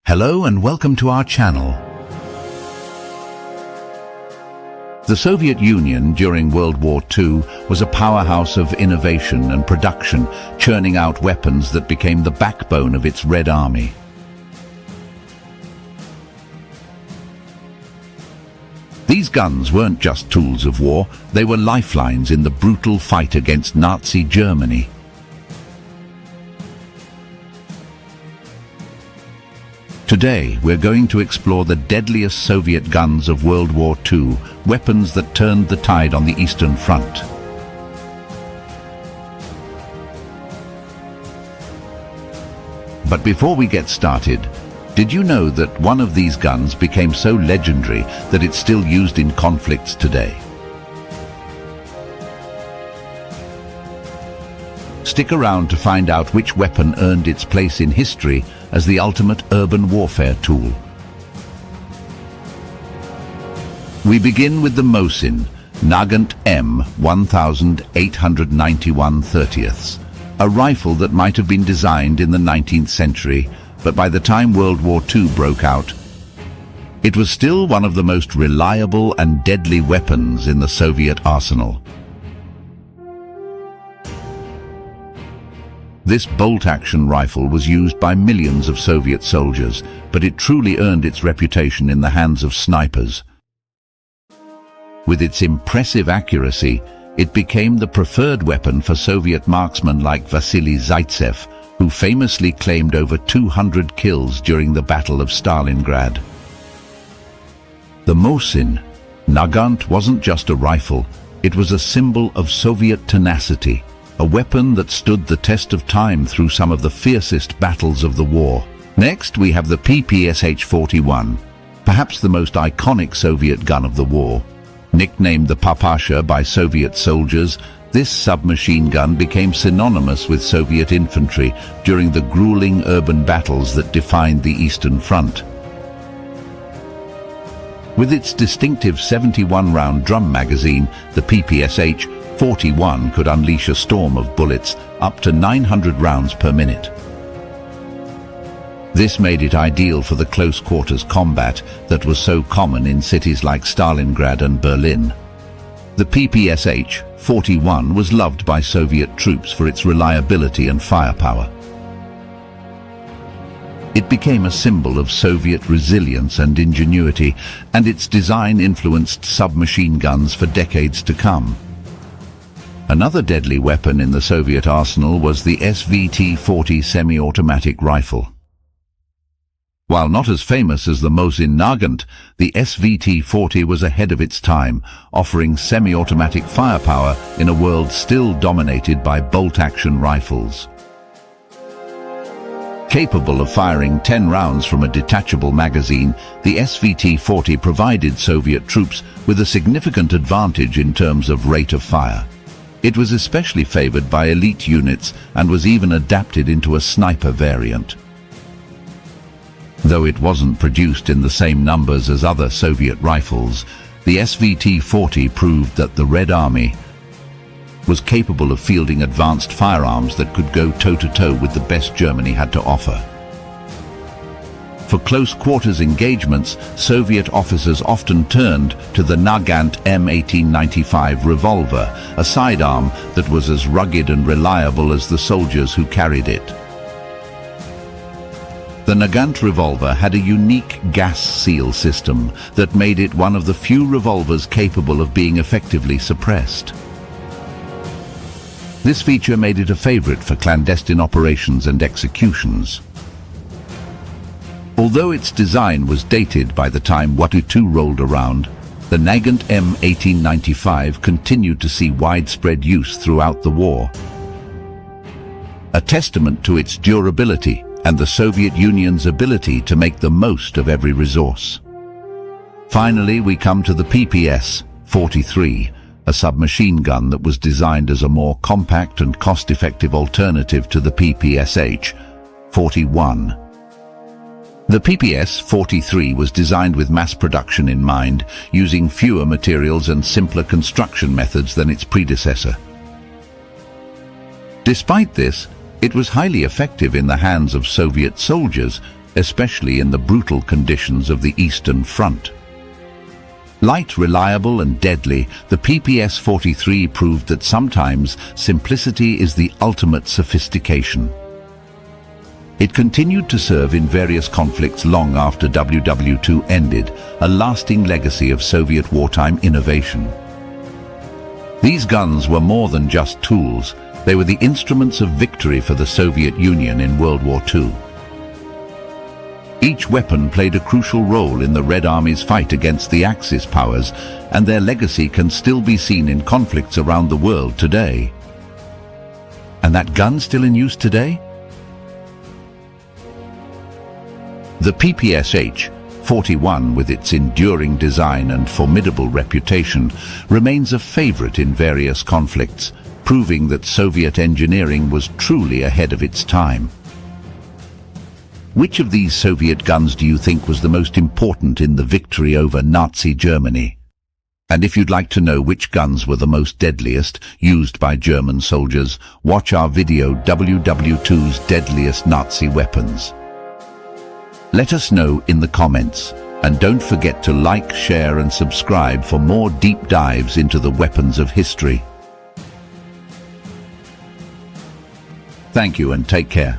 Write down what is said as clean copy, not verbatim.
Hello and welcome to our channel. The Soviet Union during World War II was a powerhouse of innovation and production, churning out weapons that became the backbone of its Red Army. These guns weren't just tools of war, they were lifelines in the brutal fight against Nazi Germany. Today, we're going to explore the deadliest Soviet guns of World War II, weapons that turned the tide on the Eastern Front. But before we get started, did you know that one of these guns became so legendary that it's still used in conflicts today? Stick around to find out which weapon earned its place in history as the ultimate urban warfare tool. We begin with the Mosin Nagant M1895 30ths, a rifle that might have been designed in the 19th century, but by the time World War II broke out, it was still one of the most reliable and deadly weapons in the Soviet arsenal. This bolt-action rifle was used by millions of Soviet soldiers, but it truly earned its reputation in the hands of snipers. With its impressive accuracy, it became the preferred weapon for Soviet marksmen like Vasily Zaitsev, who famously claimed over 200 kills during the Battle of Stalingrad. The Mosin Nagant wasn't just a rifle, it was a symbol of Soviet tenacity, a weapon that stood the test of time through some of the fiercest battles of the war. Next, we have the PPSH-41, perhaps the most iconic Soviet gun of the war. Nicknamed the Papasha by Soviet soldiers, this submachine gun became synonymous with Soviet infantry during the grueling urban battles that defined the Eastern Front. With its distinctive 71-round drum magazine, the PPSH-41 could unleash a storm of bullets up to 900 rounds per minute. This made it ideal for the close-quarters combat that was so common in cities like Stalingrad and Berlin. The PPSH-41 was loved by Soviet troops for its reliability and firepower. It became a symbol of Soviet resilience and ingenuity, and its design influenced submachine guns for decades to come. Another deadly weapon in the Soviet arsenal was the SVT-40 semi-automatic rifle. While not as famous as the Mosin Nagant, the SVT-40 was ahead of its time, offering semi-automatic firepower in a world still dominated by bolt-action rifles. Capable of firing 10 rounds from a detachable magazine, the SVT-40 provided Soviet troops with a significant advantage in terms of rate of fire. It was especially favored by elite units and was even adapted into a sniper variant. Though it wasn't produced in the same numbers as other Soviet rifles, the SVT-40 proved that the Red Army was capable of fielding advanced firearms that could go toe-to-toe with the best Germany had to offer. For close-quarters engagements, Soviet officers often turned to the Nagant M1895 revolver, a sidearm that was as rugged and reliable as the soldiers who carried it. The Nagant revolver had a unique gas seal system that made it one of the few revolvers capable of being effectively suppressed. This feature made it a favorite for clandestine operations and executions. Although its design was dated by the time WWII rolled around, the Nagant M1895 continued to see widespread use throughout the war. A testament to its durability and the Soviet Union's ability to make the most of every resource. Finally, we come to the PPS-43, a submachine gun that was designed as a more compact and cost-effective alternative to the PPSH-41. The PPS-43 was designed with mass production in mind, using fewer materials and simpler construction methods than its predecessor. Despite this, it was highly effective in the hands of Soviet soldiers, especially in the brutal conditions of the Eastern Front. Light, reliable and deadly, the PPS-43 proved that sometimes simplicity is the ultimate sophistication. It continued to serve in various conflicts long after WWII ended, a lasting legacy of Soviet wartime innovation. These guns were more than just tools, they were the instruments of victory for the Soviet Union in World War II. Each weapon played a crucial role in the Red Army's fight against the Axis powers, and their legacy can still be seen in conflicts around the world today. And that gun still in use today? The PPSH-41, with its enduring design and formidable reputation, remains a favorite in various conflicts, proving that Soviet engineering was truly ahead of its time. Which of these Soviet guns do you think was the most important in the victory over Nazi Germany? And if you'd like to know which guns were the most deadliest used by German soldiers, watch our video WWII's Deadliest Nazi Weapons. Let us know in the comments, and don't forget to like, share and subscribe for more deep dives into the weapons of history. Thank you and take care.